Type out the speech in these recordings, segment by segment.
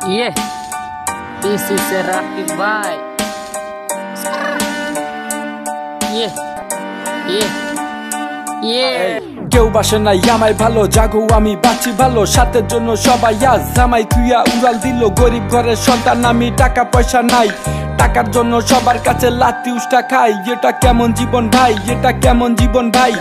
Yeah, this is a Rafi vibe. Yeah, yeah, yeah. কেউ বাসে নাই আমায় ভালো জাগো আমি বাঁচি ভালো সাথের জন্য সবাই আজ জামাই তুইয়া উড়াল দিল গরিব ঘরের সন্তান আমি টাকা পয়সা নাই টাকার জন্য সবার কাছে লাথি উষ্টা খাই এটা কেমন জীবন ভাই এটা কেমন জীবন ভাই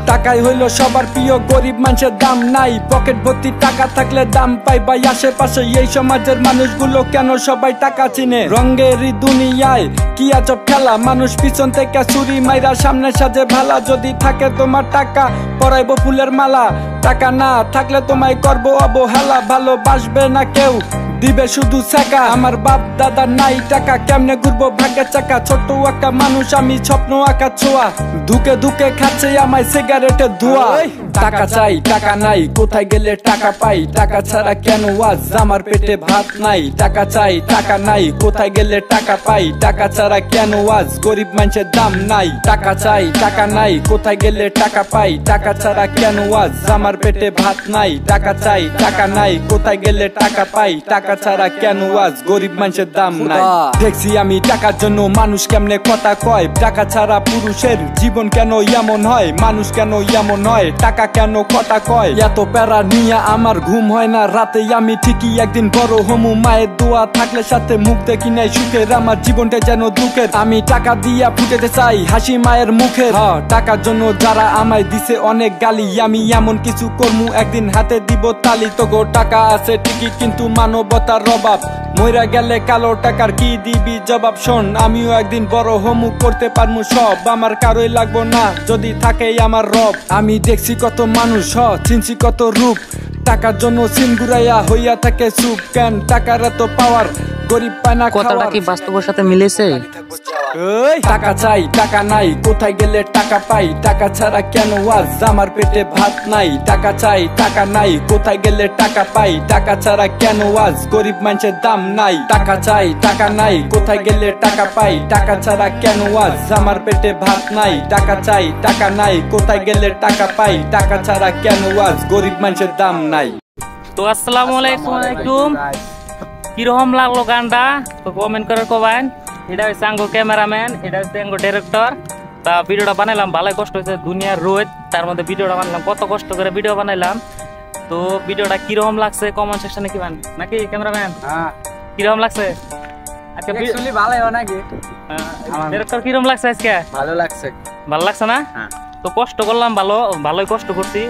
টাকাই হইল সবার প্রিয় গরিব মানুষের দাম নাই পকেট ভর্তি টাকা থাকলে দাম পাই ভাই আশেপাশে এই সমাজের মানুষগুলো কেন সবাই টাকা চিনে রঙেরই দুনিয়ায় কি আজব খেলা মানুষ পিছন থেকে ছুরি মাইরা সামনে সাজে ভালা যদি থাকে তোমার টাকা পরাইবো ফুলের মালা টাকা না থাকলে তোমায় করবো অবহেলা ভালোবাসবে না কেউ দিবে শুধু শেখা আমার বাপ দাদা নাই টাকা কেমনে ঘুরবো ভাগ্যের চাকা ছোট্ট একটা মানুষ আমি স্বপ্ন আঁকা ছোঁয়া ধুকে ধুকে খাচ্ছে আমায় সিগারেটের ধোঁয়া টাকা চাই টাকা নাই কোথায় গেলে টাকা পাই টাকা ছাড়া কেন আজ আমার পেটে ভাত নাই টাকা চাই টাকা নাই কোথায় গেলে টাকা পাই টাকা ছাড়া কেন আজ গরিব মানুষের দাম নাই টাকা চাই টাকা নাই কোথায় গেলে টাকা পাই টাকা ছাড়া কেন আজ আমার পেটে ভাত নাই টাকা চাই টাকা নাই কোথায় গেলে টাকা পাই টাকা ছাড়া কেন আজ গরিব মানুষের দাম নাই দেখছি আমি টাকার জন্য মানুষ কেমনে কথা কয় টাকা ছাড়া পুরুষের জীবন কেন এমন হয় মানুষ কেন এমন হয় টাকা কেন কথা কয় এত প্যারা নিয়ে আমার ঘুম হয় না রাতে আমি ঠিকই একদিন বড় হমু মায়ের দোয়া থাকলে সাথে মুখ দেখি নাই সুখের আমার জীবনটা যেন দুঃখের আমি টাকা দিয়া ফুটেতে চাই হাসি মায়ের মুখে টাকার জন্য যারা আমায় দিছে অনেক গালি আমি এমন কিছু করমু একদিন হাতে দিব তালি তোগো টাকা আছে ঠিকই কিন্তু মানবতার অভাব মইরা গেলে কালো টাকার কি দিবি জবাব শোন আমিও একদিন বড় হমু করতে পারমু সব আমার কারোই লাগবো না যদি থাকে আমার রব আমি দেখছি কত মানুষ চিনছি কত রূপ টাকার জন্য সিন ঘুরাইয়া হইয়া থাকে চুপ কেন টাকার এত পাওয়ার গরিব পায় না কথাটা কি বাস্তবের সাথে মিলেছে টাকা চাই টাকা নাই কোথায় গেলে টাকা পাই টাকা ছাড়া কেন আজ আমার পেটে ভাত নাই টাকা চাই টাকা নাই কোথায় গেলে টাকা পাই টাকা ছাড়া কেন আজ গরিব মানুষের দাম নাই টাকা চাই টাকা নাই কোথায় গেলে টাকা পাই টাকা ছাড়া কেন আজ আমার পেটে ভাত নাই টাকা চাই টাকা নাই কোথায় গেলে টাকা পাই টাকা ছাড়া কেন আজ গরিব মানুষের দাম নাই। তো আসসালামু আলাইকুম কিরকম লাগলো গানটা তো কমেন্ট করে কবেন এটা হচ্ছে আঙ্গো ক্যামেরাম্যান এটা হচ্ছে আঙ্গো ডিরেক্টর তা ভিডিওটা বানাইলাম ভালোই কষ্ট হয়েছে দুনিয়ার রোদ তার মধ্যে ভিডিওটা বানাইলাম কত কষ্ট করে ভিডিও বানাইলাম তো ভিডিওটা কিরকম লাগছে কমেন্ট সেকশনে কি নাকি ক্যামেরাম্যান কিরকম লাগছে আজকে অ্যাকচুয়ালি ভালোই নাকি ডিরেক্টর কিরকম লাগছে আজকে ভালো লাগছে না তো কষ্ট করলাম ভালোই কষ্ট করছি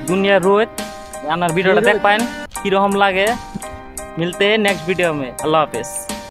দুনিয়ার রোদ আপনার ভিডিওটা দেখ পাইন কিরকম লাগে मिलते हैं नेक्स्ट वीडियो में अल्लाह हाफिज।